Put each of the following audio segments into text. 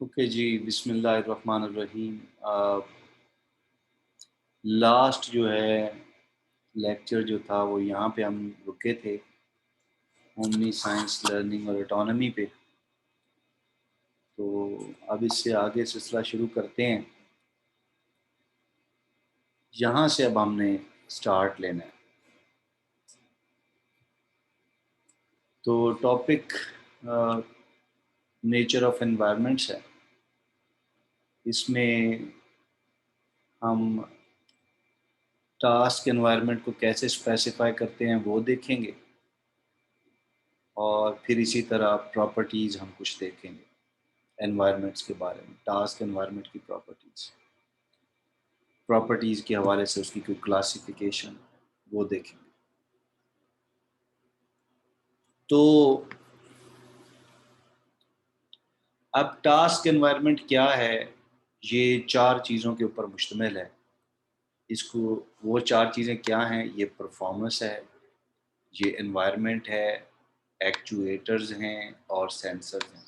Okay जी, बिस्मिल्लाहिर्रहमानिर्रहीम। Last जो है लेक्चर जो था वो यहाँ पे हम रुके थे, ओमनी साइंस लर्निंग और ऑटोनॉमी पे। तो अब इससे आगे सिलसिला शुरू करते हैं। यहाँ से अब हमने स्टार्ट लेना है। तो टॉपिक नेचर ऑफ एनवायरनमेंट्स है। इसमें हम टास्क एनवायरनमेंट को कैसे स्पेसिफाई करते हैं वो देखेंगे, और फिर इसी तरह प्रॉपर्टीज़ हम कुछ देखेंगे एनवायरनमेंट्स के बारे में, टास्क एनवायरनमेंट की प्रॉपर्टीज़ के हवाले से उसकी कोई क्लासिफिकेशन वो देखेंगे। तो अब टास्क एनवायरनमेंट क्या है, ये चार चीज़ों के ऊपर मुश्तमिल है। इसको वो चार चीज़ें क्या हैं? ये परफॉर्मेंस है, ये एनवायरनमेंट है, एक्चुएटर्स हैं और सेंसर्स हैं।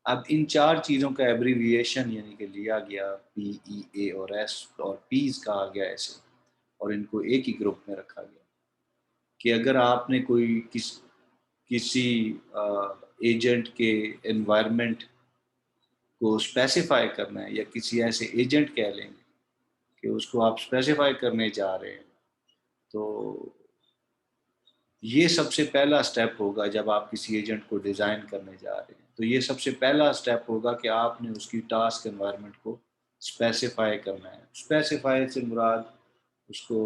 अब इन चार चीज़ों का एब्रीविएशन यानी कि लिया गया PEA और S और पीज कहा गया ऐसे, और इनको एक ही ग्रुप में रखा गया कि अगर आपने कोई किसी एजेंट के एनवायरनमेंट को स्पेसिफाई करना है, या किसी ऐसे एजेंट कह लेंगे कि उसको आप स्पेसिफाई करने जा रहे हैं, तो ये सबसे पहला स्टेप होगा। जब आप किसी एजेंट को डिज़ाइन करने जा रहे हैं तो ये सबसे पहला स्टेप होगा कि आपने उसकी टास्क एनवायरनमेंट को स्पेसिफाई करना है। स्पेसिफाई से मुराद उसको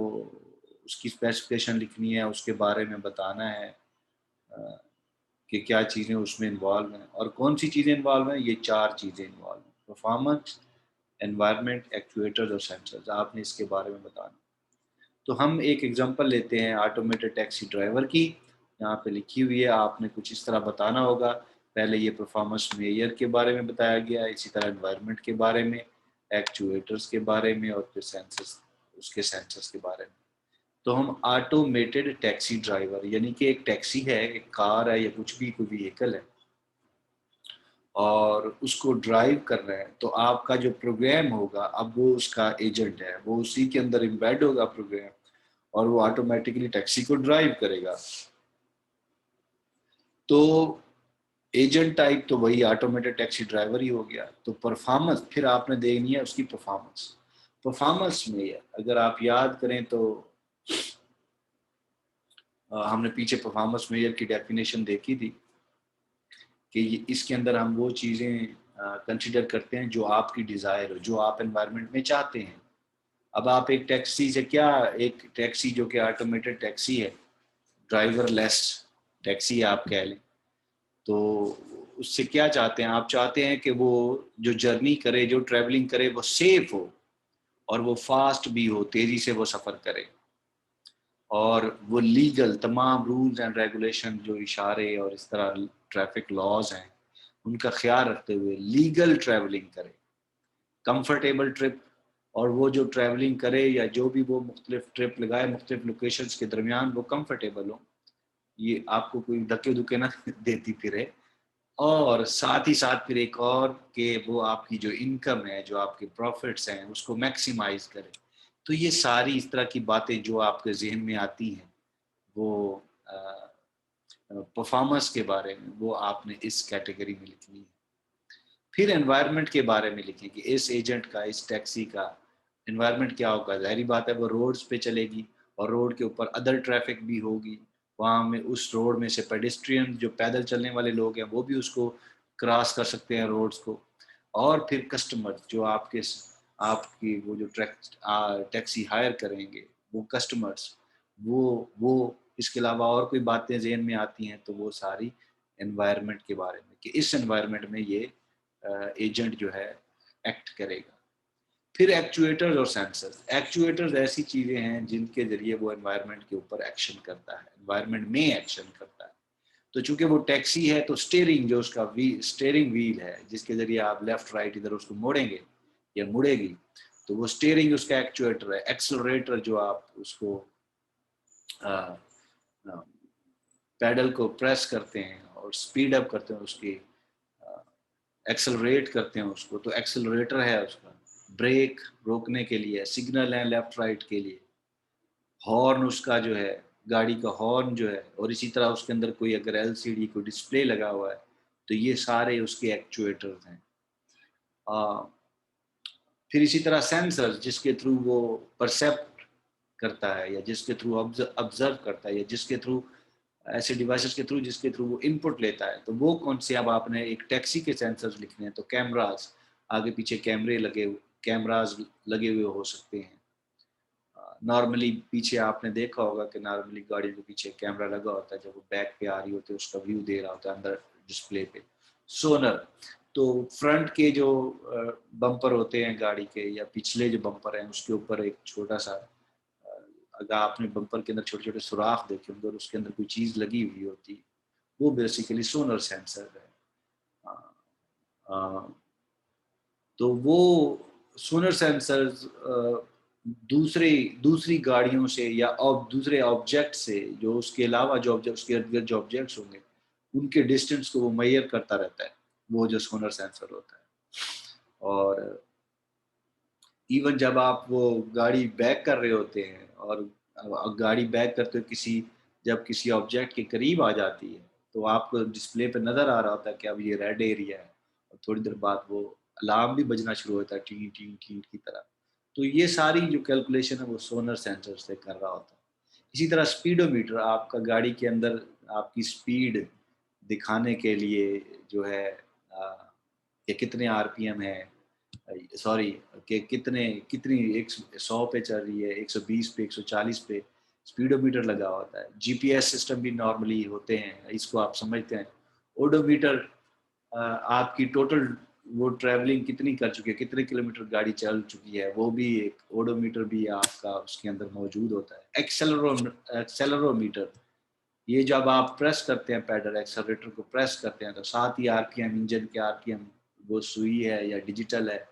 उसकी स्पेसिफिकेशन लिखनी है, उसके बारे में बताना है कि क्या चीज़ें उसमें इन्वॉल्व हैं और कौन सी चीज़ें इन्वॉल्व हैं। ये चार चीज़ें इन्वॉल्व हैं: परफॉर्मेंस, एनवायरनमेंट, एक्चुएटर्स और सेंसर्स। आपने इसके बारे में बताना। तो हम एक एग्जांपल लेते हैं ऑटोमेटेड टैक्सी ड्राइवर की। यहाँ पे लिखी हुई है, आपने कुछ इस तरह बताना होगा। पहले ये परफॉर्मेंस मेजर के बारे में बताया गया, इसी तरह एनवायरनमेंट के बारे में, एक्चुएटर्स के बारे में, और फिर सेंसर्स, उसके सेंसर्स के बारे में। तो हम ऑटोमेटेड टैक्सी ड्राइवर यानी कि एक टैक्सी है, एक कार है या कुछ भी कोई व्हीकल है और उसको ड्राइव कर रहे हैं, तो आपका जो प्रोग्राम होगा अब वो उसका एजेंट है, वो उसी के अंदर एम्बेड होगा प्रोग्राम, और वो ऑटोमेटिकली टैक्सी को ड्राइव करेगा। तो एजेंट टाइप तो वही ऑटोमेटेड टैक्सी ड्राइवर ही हो गया। तो परफॉर्मेंस फिर आपने देखनी है उसकी परफॉर्मेंस। परफॉर्मेंस में अगर आप याद करें तो हमने पीछे परफॉर्मेंस मेजर की डेफिनेशन देखी थी कि इसके अंदर हम वो चीज़ें कंसिडर करते हैं जो आपकी डिज़ायर हो, जो आप एनवायरनमेंट में चाहते हैं। अब आप एक टैक्सी से क्या, एक टैक्सी जो कि ऑटोमेटेड टैक्सी है, ड्राइवर लेस टैक्सी आप कह लें, तो उससे क्या चाहते हैं? आप चाहते हैं कि वो जो जर्नी करे, जो ट्रैवलिंग करे, वो सेफ हो और वो फास्ट भी हो, तेज़ी से वो सफ़र करे, और वो लीगल तमाम रूल्स एंड रेगुलेशन, जो इशारे और इस तरह ट्रैफिक लॉज हैं, उनका ख्याल रखते हुए लीगल ट्रैवलिंग करे, कंफर्टेबल ट्रिप। और वो जो ट्रैवलिंग करे या जो भी वो मुख्तलिफ ट्रिप लगाए मुख्तलिफ लोकेशंस के दरमियान, वो कंफर्टेबल हो, ये आपको कोई धक्के धुके ना देती फिरे। और साथ ही साथ फिर एक और कि वो आपकी जो इनकम है, जो आपके प्रॉफिट्स हैं, उसको मैक्सिमाइज करे। तो ये सारी इस तरह की बातें जो आपके जहन में आती हैं, वो परफॉर्मेंस के बारे में, वो आपने इस कैटेगरी में लिखनी है। फिर एनवायरनमेंट के बारे में लिखें कि इस एजेंट का, इस टैक्सी का एनवायरनमेंट क्या होगा। ज़ाहिर बात है वो रोड्स पे चलेगी और रोड के ऊपर अदर ट्रैफिक भी होगी। वहाँ में उस रोड में से पेडेस्ट्रियन, जो पैदल चलने वाले लोग हैं, वो भी उसको क्रॉस कर सकते हैं रोड्स को। और फिर कस्टमर जो आपकी वो जो टैक्सी हायर करेंगे, वो कस्टमर्स, वो इसके अलावा और कोई बातें ज़हन में आती हैं तो वो सारी एनवायरनमेंट के बारे में, कि इस एनवायरनमेंट में ये एजेंट जो है एक्ट करेगा। फिर एक्चुएटर्स और सेंसर्स। एक्चुएटर्स ऐसी चीज़ें हैं जिनके ज़रिए वो एनवायरनमेंट के ऊपर एक्शन करता है, एनवायरनमेंट में एक्शन करता है। तो चूंकि वो टैक्सी है तो स्टीयरिंग, जो उसका स्टीयरिंग व्हील है जिसके ज़रिए आप लेफ़्ट राइट इधर उसको मोड़ेंगे या मुड़ेगी, तो वो स्टीयरिंग उसका एक्चुएटर है। एक्सेलरेटर जो आप उसको पैडल को प्रेस करते हैं और स्पीड अप करते हैं उसकी एक्सेलरेट करते हैं उसको, तो एक्सेलरेटर है उसका, ब्रेक रोकने के लिए, सिग्नल है लेफ्ट राइट के लिए, हॉर्न उसका जो है, गाड़ी का हॉर्न जो है, और इसी तरह उसके अंदर कोई अगर एलसीडी कोई डिस्प्ले लगा हुआ है तो ये सारे उसके एक्चुएटर्स हैं। फिर इसी तरह सेंसर जिसके थ्रू वो परसेप्ट करता है, या जिसके थ्रू ऑब्जर्व करता है, या जिसके थ्रू ऐसे डिवाइसेस के थ्रू जिसके थ्रू वो इनपुट लेता है। तो वो कौन से, अब आपने एक टैक्सी के सेंसर्स लिखने हैं तो कैमराज, आगे पीछे कैमराज लगे हुए हो सकते हैं। नॉर्मली पीछे आपने देखा होगा कि नॉर्मली गाड़ी के पीछे कैमरा लगा होता है, जब वो बैक पे आ रही होती है उसका व्यू दे रहा होता है अंदर डिस्प्ले पे। सोनर, तो फ्रंट के जो बम्पर होते हैं गाड़ी के, या पिछले जो बम्पर हैं उसके ऊपर एक छोटा सा, अगर आपने बम्पर के अंदर छोटे छोटे सुराख देखे होंगे और उसके अंदर कोई चीज़ लगी हुई होती है, वो बेसिकली सोनर सेंसर है। आ, तो वो सोनर सेंसर्स दूसरे दूसरी गाड़ियों से या दूसरे ऑब्जेक्ट से, जो उसके अलावा जो ऑब्जेक्ट, उसके इर्द गिर्द जो ऑब्जेक्ट्स होंगे उनके डिस्टेंस को वो मेजर करता रहता है, वो जो सोनर सेंसर होता है। और इवन जब आप वो गाड़ी बैक कर रहे होते हैं, और गाड़ी बैक करते हो जब किसी ऑब्जेक्ट के करीब आ जाती है, तो आपको डिस्प्ले पे नज़र आ रहा होता है कि अब ये रेड एरिया है, और थोड़ी देर बाद वो अलार्म भी बजना शुरू होता है, टी टी टी की तरह। तो ये सारी जो कैलकुलेशन है वो सोनर सेंसर से कर रहा होता है। इसी तरह स्पीडोमीटर, आपका गाड़ी के अंदर आपकी स्पीड दिखाने के लिए जो है, कि कितने आरपीएम है, सॉरी, कि कितनी 100 पे चल रही है, 120 पे, 140 पे, स्पीडोमीटर लगा होता है। जीपीएस सिस्टम भी नॉर्मली होते हैं, इसको आप समझते हैं। ओडोमीटर, आपकी टोटल वो ट्रैवलिंग कितनी कर चुकी है, कितने किलोमीटर गाड़ी चल चुकी है, वो भी एक ओडोमीटर भी आपका उसके अंदर मौजूद होता है। एक्सेलरोमीटर, ये जब आप प्रेस करते हैं पैडल, एक्सेलरेटर को प्रेस करते हैं, तो साथ ही आरपीएम, इंजन के आरपीएम, वो सुई है या डिजिटल है,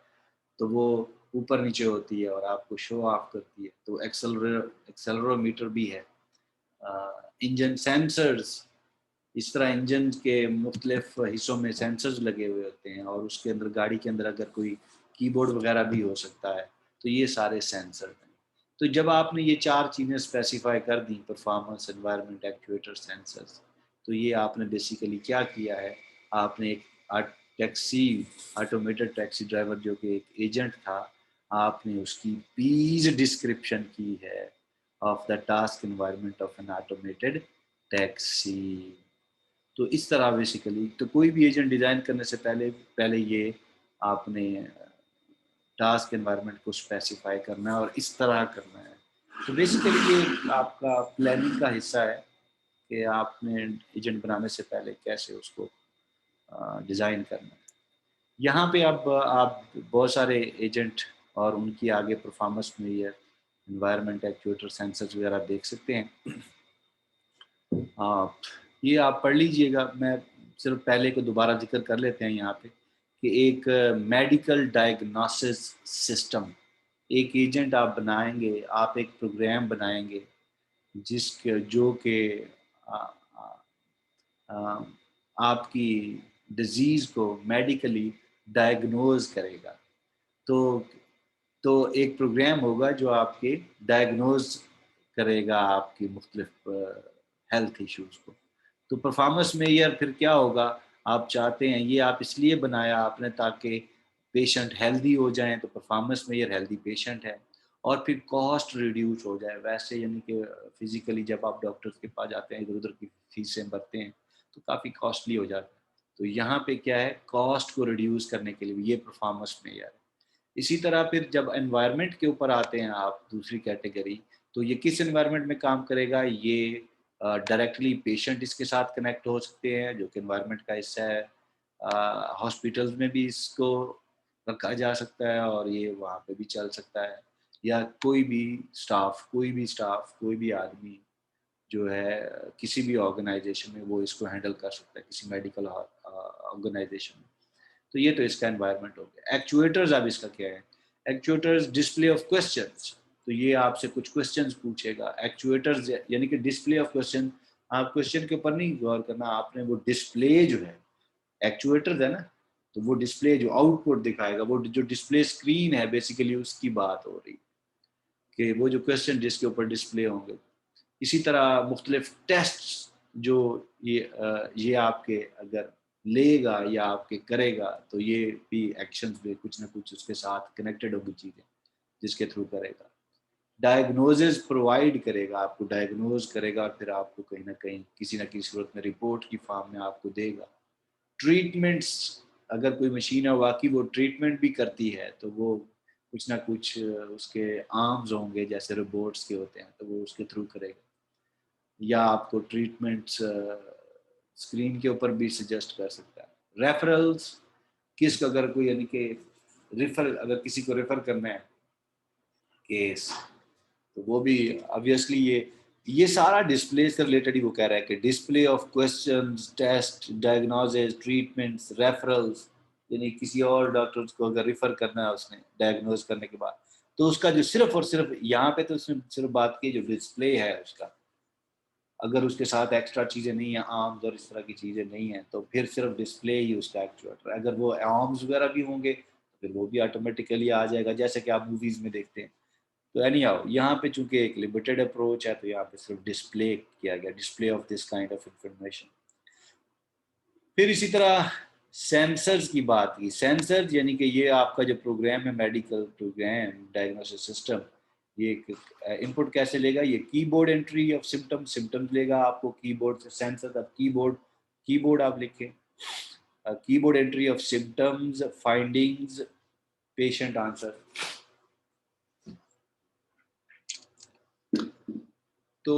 तो वो ऊपर नीचे होती है और आपको शो ऑफ करती है, तो एक्सेलरोमीटर भी है। इंजन सेंसर्स, इस तरह इंजन के मुख्तलिफ हिस्सों में सेंसर्स लगे हुए होते हैं, और उसके अंदर, गाड़ी के अंदर अगर कोई कीबोर्ड वगैरह भी हो सकता है, तो ये सारे सेंसर हैं। तो जब आपने ये चार चीज़ें स्पेसिफाई कर दी, परफॉर्मेंस, एनवायरनमेंट, एक्चुएटर, सेंसर्स, तो ये आपने बेसिकली क्या किया है, आपने एक टैक्सी, ऑटोमेटेड टैक्सी ड्राइवर जो कि एक एजेंट था, आपने उसकी पीस डिस्क्रिप्शन की है of the task environment of N automated taxi. तो इस तरह बेसिकली, तो कोई भी एजेंट डिज़ाइन करने से पहले पहले ये आपने टास्क एनवायरनमेंट को स्पेसिफाई करना है और इस तरह करना है। तो बेसिकली ये आपका प्लानिंग का हिस्सा है कि आपने एजेंट बनाने से पहले कैसे उसको डिज़ाइन करना है। यहाँ पे अब आप बहुत सारे एजेंट और उनकी आगे परफॉर्मेंस में ये एनवायरनमेंट, एक्चुएटर, सेंसर्स वगैरह देख सकते हैं। आप ये आप पढ़ लीजिएगा, मैं सिर्फ पहले को दोबारा जिक्र कर लेते हैं यहाँ पे, कि एक मेडिकल डायग्नोसिस सिस्टम, एक एजेंट आप बनाएंगे, आप एक प्रोग्राम बनाएंगे जिसके जो कि आ- आ- आ- आपकी डिजीज़ को मेडिकली डायग्नोज करेगा। तो तो एक प्रोग्राम होगा जो आपके डायग्नोज करेगा आपकी मुख्तलिफ हेल्थ इश्यूज़ को। तो परफॉर्मेंस मेजर फिर क्या होगा, आप चाहते हैं, ये आप इसलिए बनाया आपने ताकि पेशेंट हेल्दी हो जाएं, तो परफॉर्मेंस मेजर हेल्दी पेशेंट है। और फिर कॉस्ट रिड्यूस हो जाए, वैसे यानी कि फिजिकली जब आप डॉक्टर्स के पास जाते हैं, इधर उधर की फीसें भरते हैं तो काफ़ी कॉस्टली हो जाता है। तो यहाँ पे क्या है, कॉस्ट को रिड्यूस करने के लिए ये परफॉर्मेंस मेजर है। इसी तरह फिर जब एनवायरनमेंट के ऊपर आते हैं आप, दूसरी कैटेगरी, तो ये किस एनवायरनमेंट में काम करेगा, ये डायरेक्टली पेशेंट इसके साथ कनेक्ट हो सकते हैं जो कि एनवायरनमेंट का हिस्सा है। हॉस्पिटल्स में भी इसको रखा जा सकता है और ये वहाँ पे भी चल सकता है, या कोई भी आदमी जो है किसी भी ऑर्गेनाइजेशन में वो इसको हैंडल कर सकता है, किसी मेडिकल ऑर्गेनाइजेशन में। तो ये तो इसका एनवायरनमेंट हो गया। एक्चुएटर्स, अब इसका क्या है, एक्चुएटर्स डिस्प्ले ऑफ क्वेश्चंस, तो ये आपसे कुछ क्वेश्चंस पूछेगा। एक्चुएटर्स यानी कि डिस्प्ले ऑफ क्वेश्चन, आप क्वेश्चन के ऊपर नहीं गौर करना, आपने वो डिस्प्ले जो है, एक्चुएटर्स है ना, तो वो डिस्प्ले जो आउटपुट दिखाएगा, वो जो डिस्प्ले स्क्रीन है बेसिकली उसकी बात हो रही कि वो जो क्वेश्चन जिसके ऊपर डिस्प्ले होंगे। इसी तरह मुख्तलिफ टेस्ट जो ये आपके अगर लेगा या आपके करेगा तो ये भी एक्शंस में कुछ ना कुछ उसके साथ कनेक्टेड होगी चीज़ें जिसके थ्रू करेगा। डायग्नोसिस प्रोवाइड करेगा, आपको डायग्नोज करेगा और फिर आपको कहीं ना कहीं किसी ना किसी सूरत में रिपोर्ट की फॉर्म में आपको देगा। ट्रीटमेंट्स, अगर कोई मशीन है वाकई वो ट्रीटमेंट भी करती है तो वो कुछ ना कुछ उसके आर्म्स होंगे जैसे रोबोट्स के होते हैं तो वो उसके थ्रू करेगा, या आपको ट्रीटमेंट्स स्क्रीन के ऊपर भी सजेस्ट कर सकता है। रेफरल्स, किस अगर कोई यानी कि रेफर, अगर किसी को रेफर करना है केस, तो वो भी ऑब्वियसली ये सारा डिस्प्ले से रिलेटेड ही वो कह रहा है कि display of questions, test, diagnosis, treatments, referrals, यानी किसी और डॉक्टर्स को अगर रेफर करना है उसने डायग्नोज करने के बाद, तो उसका जो सिर्फ और सिर्फ यहाँ पे तो उसने सिर्फ बात की जो डिस्प्ले है उसका, अगर उसके साथ एक्स्ट्रा चीज़ें नहीं है, आर्म्स और इस तरह की चीज़ें नहीं है तो फिर सिर्फ डिस्प्ले ही उसका एक्चुएटर। अगर वो आर्म्स वगैरह भी होंगे तो फिर वो भी ऑटोमेटिकली आ जाएगा जैसे कि आप मूवीज़ में देखते हैं। तो एनी हाउ यहाँ पे चूंकि एक लिमिटेड अप्रोच है तो यहाँ पे सिर्फ डिस्प्ले किया गया, display of this kind of information. फिर इसी तरह सेंसर्स की बात की। सेंसर यानी कि ये आपका जो प्रोग्राम है, मेडिकल प्रोग्राम, डायग्नोसिस सिस्टम, ये इनपुट कैसे लेगा, ये कीबोर्ड एंट्री ऑफ सिम्टम्स लेगा आपको कीबोर्ड से। सेंसर अब कीबोर्ड आप लिखें, keyboard entry of symptoms, findings, patient answer. तो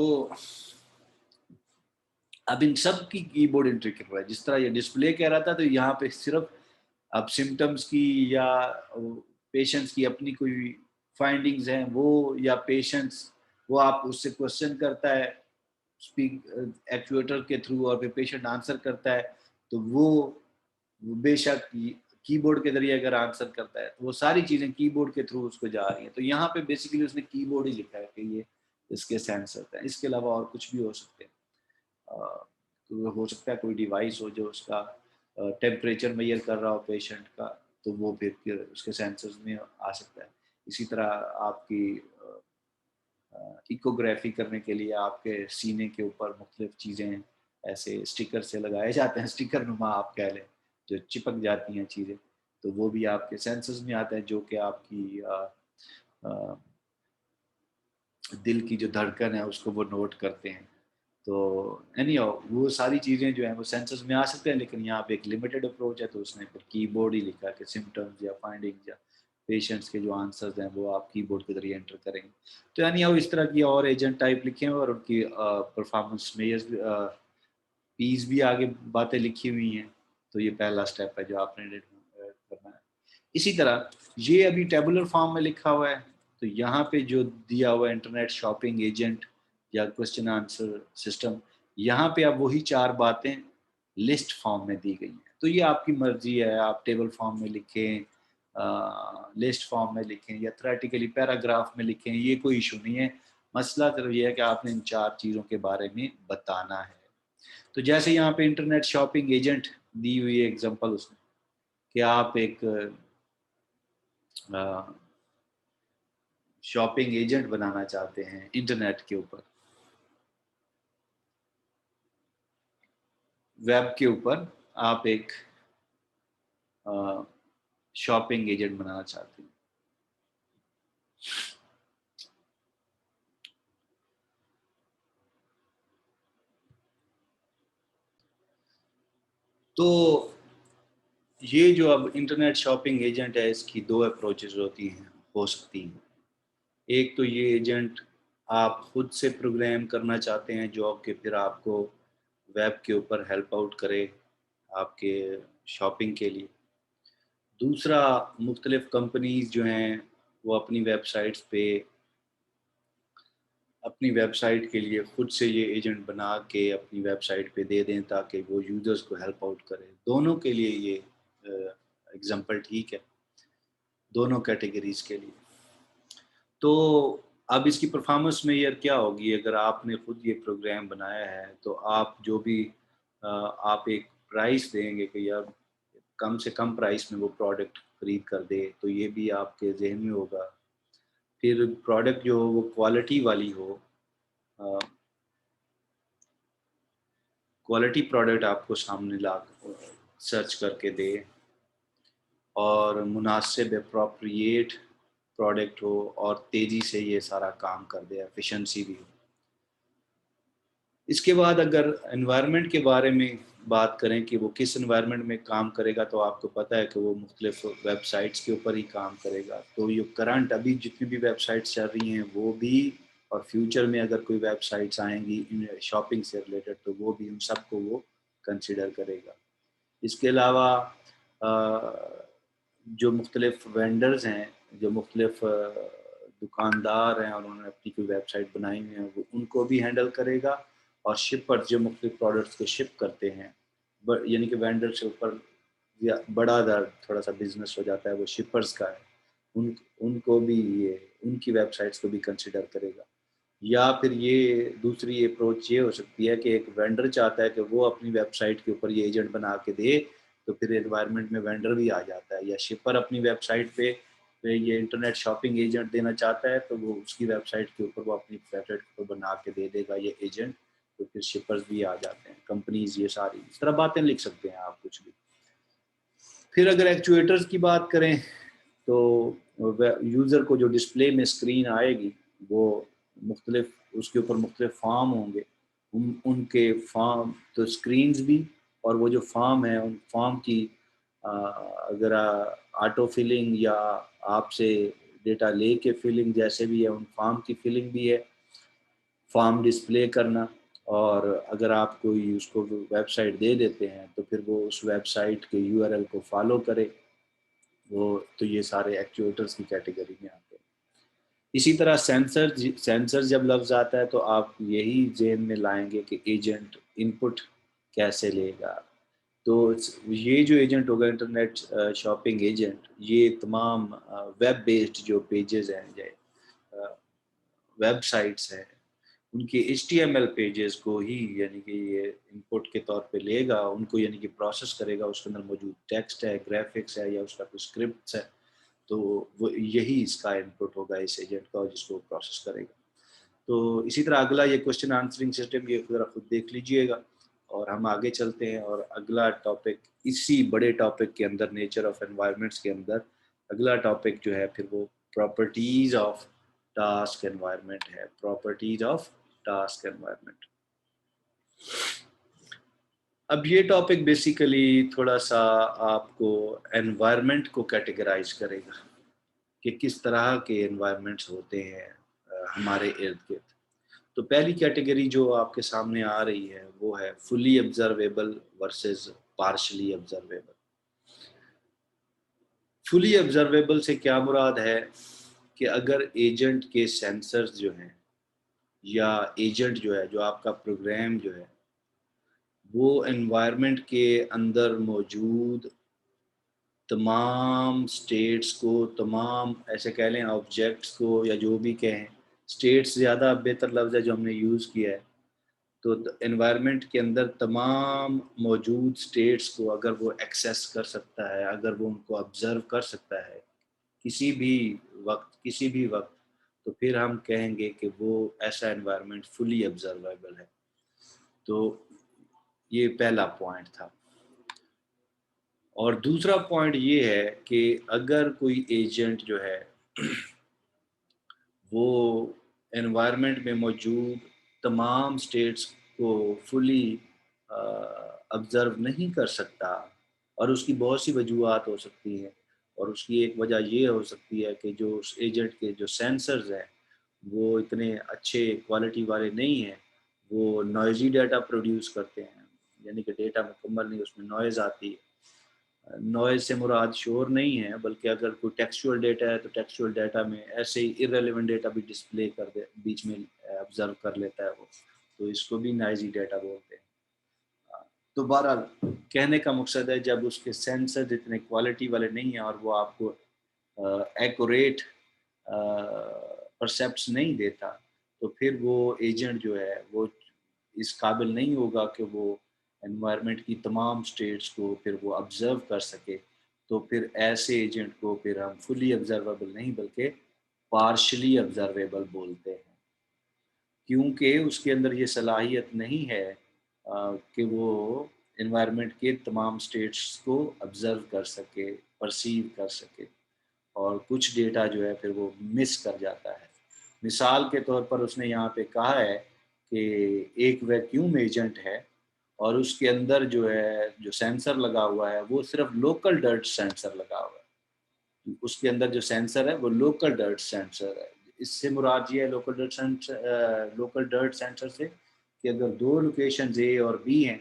अब इन सब की कीबोर्ड एंट्री कर रहा है। जिस तरह ये डिस्प्ले कह रहा था तो यहाँ पे सिर्फ अब सिम्टम्स की या पेशेंट्स की अपनी कोई फाइंडिंग्स हैं वो, या पेशेंट्स वो आप उससे क्वेश्चन करता है स्पीक एक्चुएटर के थ्रू और फिर पेशेंट आंसर करता है, तो वो बेशक कीबोर्ड के जरिए अगर आंसर करता है तो वो सारी चीज़ें कीबोर्ड के थ्रू उसको जा रही हैं। तो यहाँ पे बेसिकली उसने कीबोर्ड ही लिखा है कि ये इसके सेंसर है। इसके अलावा और कुछ भी हो सकते हैं। तो हो सकता है कोई डिवाइस हो जो उसका टेम्परेचर मेजर कर रहा हो पेशेंट का, तो वो फिर उसके सेंसर्स में आ सकता है। इसी तरह आपकी इकोग्राफी करने के लिए आपके सीने के ऊपर मुख्तलिफ चीज़ें ऐसे स्टिकर से लगाए जाते हैं, स्टिकर नुमा आप कह लें, जो चिपक जाती हैं चीज़ें, तो वो भी आपके सेंसर्स में आते हैं जो कि आपकी आ, दिल की जो धड़कन है उसको वो नोट करते हैं। तो एनी वो सारी चीज़ें जो हैं वो सेंसर्स में आ सकते हैं, लेकिन यहाँ पे एक लिमिटेड अप्रोच है तो उसने फिर कीबोर्ड ही लिखा कि सिम्टम्स या फाइंडिंग्स या पेशेंट्स के जो आंसर्स हैं वो आप कीबोर्ड के जरिए एंटर करेंगे। तो यानी इस तरह की और एजेंट टाइप लिखे हैं और उनकी परफॉर्मेंस मेजर्स पीस भी आगे बातें लिखी हुई हैं। तो ये पहला स्टेप है जो आपने करना है। इसी तरह ये अभी टेबुलर फॉर्म में लिखा हुआ है, तो यहाँ पे जो दिया हुआ है इंटरनेट शॉपिंग एजेंट या क्वेश्चन आंसर सिस्टम, यहाँ पे अब वही 4 बातें लिस्ट फॉर्म में दी गई हैं। तो ये आपकी मर्जी है, आप टेबल फॉर्म में लिखें, लिस्ट फॉर्म में लिखें या थ्योरेटिकली पैराग्राफ में लिखें, ये कोई इशू नहीं है। मसला सिर्फ ये है कि आपने इन 4 चीज़ों के बारे में बताना है। तो जैसे यहाँ पे इंटरनेट शॉपिंग एजेंट दी हुई है एग्जांपल उसमें कि आप एक शॉपिंग एजेंट बनाना चाहते हैं इंटरनेट के ऊपर, वेब के ऊपर आप एक शॉपिंग एजेंट बनाना चाहते हैं। तो ये जो अब इंटरनेट शॉपिंग एजेंट है इसकी 2 अप्रोचेज होती हैं, हो सकती हैं। एक तो ये एजेंट आप खुद से प्रोग्राम करना चाहते हैं जो कि फिर आपको वेब के ऊपर हेल्प आउट करे आपके शॉपिंग के लिए। दूसरा, मुख्तलिफ कंपनीज जो हैं वो अपनी वेबसाइट के लिए खुद से ये एजेंट बना के अपनी वेबसाइट पे दे दें ताकि वो यूज़र्स को हेल्प आउट करें। दोनों के लिए ये एग्जांपल ठीक है, दोनों कैटेगरीज के लिए। तो अब इसकी परफॉर्मेंस में यार क्या होगी अगर आपने खुद ये प्रोग्राम बनाया है, तो आप जो भी आप एक प्राइस देंगे कि यार कम से कम प्राइस में वो प्रोडक्ट खरीद कर दे, तो ये भी आपके जहन में होगा। फिर प्रोडक्ट जो हो वो क्वालिटी वाली हो, क्वालिटी प्रोडक्ट आपको सामने ला सर्च करके दे, और मुनासिब अप्रोप्रिएट प्रोडक्ट हो, और तेज़ी से ये सारा काम कर दे, एफिशिएंसी भी हो। इसके बाद अगर एनवायरनमेंट के बारे में बात करें कि वो किस एनवायरनमेंट में काम करेगा, तो आपको पता है कि वो मुख्तलिफ वेबसाइट्स के ऊपर ही काम करेगा। तो ये करंट अभी जितनी भी वेबसाइट्स चल रही हैं वो भी, और फ्यूचर में अगर कोई वेबसाइट्स आएंगी इन शॉपिंग से रिलेटेड, तो वो भी उन सबको वो कंसिडर करेगा। इसके अलावा जो मुख्तलिफ वेंडर्स हैं, जो मुख्तलिफ दुकानदार हैं और उन्होंने अपनी कोई वेबसाइट बनाई हुई है, वो उनको भी हैंडल करेगा। और शिपर जो मुख्तलिफ प्रोडक्ट्स को शिप करते हैं, यानी कि वेंडर से ऊपर या बड़ा थोड़ा सा बिजनेस हो जाता है, वो शिपर्स का है, उनको भी ये उनकी वेबसाइट्स को भी कंसिडर करेगा। या फिर ये दूसरी अप्रोच ये हो सकती है कि एक वेंडर चाहता है कि वो अपनी वेबसाइट के ऊपर ये एजेंट बना के दे, तो फिर एनवायरनमेंट में वेंडर भी आ जाता है। या शिपर अपनी वेबसाइट पे ये इंटरनेट शॉपिंग एजेंट देना चाहता है, तो वो उसकी वेबसाइट के ऊपर वो अपनी वेबसाइट को बना के दे देगा ये एजेंट, तो फिर शिपर्स भी आ जाते हैं, कंपनीज, ये सारी इस तरह बातें लिख सकते हैं आप कुछ भी। फिर अगर एक्चुएटर्स की बात करें, तो यूज़र को जो डिस्प्ले में स्क्रीन आएगी वो मुख्तलिफ, उसके ऊपर मुख्तलिफ फार्म होंगे, उनके फार्म तो स्क्रीन्स भी, और वो जो फार्म है उन फार्म की अगर ऑटो फिलिंग या आपसे डेटा ले के फिलिंग जैसे भी है, उन फार्म की फिलिंग भी है, फॉर्म डिस्प्ले करना। और अगर आप कोई उसको वेबसाइट दे देते हैं तो फिर वो उस वेबसाइट के यूआरएल को फॉलो करे, वो तो ये सारे एक्चुएटर्स की कैटेगरी में आते हैं। इसी तरह सेंसर जब लफ्ज़ आता है तो आप यही जेन में लाएंगे कि एजेंट इनपुट कैसे लेगा। तो ये जो एजेंट होगा इंटरनेट शॉपिंग एजेंट, ये तमाम वेब बेस्ड जो पेजेस हैं, वेबसाइट्स हैं, उनके HTML पेजेस को ही यानी कि ये इनपुट के तौर पे लेगा, उनको यानी कि प्रोसेस करेगा, उसके अंदर मौजूद टेक्स्ट है, ग्राफिक्स है या उसका कोई स्क्रिप्ट्स है, तो वो यही इसका इनपुट होगा इस एजेंट का, और जिसको प्रोसेस करेगा। तो इसी तरह अगला ये क्वेश्चन आंसरिंग सिस्टम, ये ज़रा खुद देख लीजिएगा, और हम आगे चलते हैं। और अगला टॉपिक इसी बड़े टॉपिक के अंदर, नेचर ऑफ एनवायरनमेंट्स के अंदर, अगला टॉपिक जो है फिर वो प्रॉपर्टीज ऑफ टास्क एनवायरनमेंट है। Properties of task environment. अब ये टॉपिक बेसिकली थोड़ा सा आपको एनवायरनमेंट को कैटेगराइज करेगा कि किस तरह के एनवायरनमेंट्स होते हैं हमारे इर्द गिर्द। तो पहली कैटेगरी जो आपके सामने आ रही है वो है fully observable versus partially observable. Fully observable से क्या मुराद है कि अगर एजेंट के सेंसर्स जो हैं, या एजेंट जो है, जो आपका प्रोग्राम जो है, वो एनवायरनमेंट के अंदर मौजूद तमाम स्टेट्स को, तमाम ऐसे कह लें ऑब्जेक्ट्स को, या जो भी कहें, स्टेट्स ज़्यादा बेहतर लफ्ज़ है जो हमने यूज़ किया है। तो एनवायरनमेंट के अंदर तमाम मौजूद स्टेट्स को अगर वो एक्सेस कर सकता है, अगर वो उनको ऑब्ज़र्व कर सकता है किसी भी वक्त, तो फिर हम कहेंगे कि वो ऐसा एनवायरनमेंट फुली ऑब्जर्वेबल है। तो ये पहला पॉइंट था। और दूसरा पॉइंट ये है कि अगर कोई एजेंट जो है वो एनवायरनमेंट में मौजूद तमाम स्टेट्स को फुली ऑब्ज़र्व नहीं कर सकता, और उसकी बहुत सी वजूहत हो सकती हैं, और उसकी एक वजह ये हो सकती है कि जो उस एजेंट के जो सेंसर्स हैं वो इतने अच्छे क्वालिटी वाले नहीं हैं, वो नॉइज़ी डाटा प्रोड्यूस करते हैं, यानी कि डेटा मुकम्मल नहीं, उसमें नॉइज़ आती है। नॉइज़ से मुराद शोर नहीं है, बल्कि अगर कोई टेक्सचुअल डेटा है तो टेक्सचुअल डेटा में ऐसे ही इररेलेवेंट डेटा भी डिस्प्ले कर दे, बीच में ऑब्जर्व कर लेता है वो, तो इसको भी नॉइज़ी डेटा बोलते हैं। तो बहरहाल कहने का मकसद है, जब उसके सेंसर इतने क्वालिटी वाले नहीं हैं और वो आपको एक्यूरेट परसेप्ट्स नहीं देता, तो फिर वो एजेंट जो है वो इस काबिल नहीं होगा कि वो एनवायरनमेंट की तमाम स्टेट्स को फिर वो ऑब्ज़र्व कर सके, तो फिर ऐसे एजेंट को फिर हम फुली ऑब्ज़र्वेबल नहीं बल्कि पार्शियली ऑब्ज़र्वेबल बोलते हैं। क्योंकि उसके अंदर ये सलाहियत नहीं है कि वो एनवायरनमेंट के तमाम स्टेट्स को ऑब्ज़र्व कर सके, परसीव कर सके, और कुछ डेटा जो है फिर वो मिस कर जाता है। मिसाल के तौर पर उसने यहाँ पे कहा है कि एक वैक्यूम एजेंट है और उसके अंदर जो है जो सेंसर लगा हुआ है वो सिर्फ लोकल डर्ट सेंसर लगा हुआ है। उसके अंदर जो सेंसर है वो लोकल डर्ट सेंसर है। इससे मुराद ये है लोकल डर्ट सेंसर से कि अगर दो लोकेशन ए और बी हैं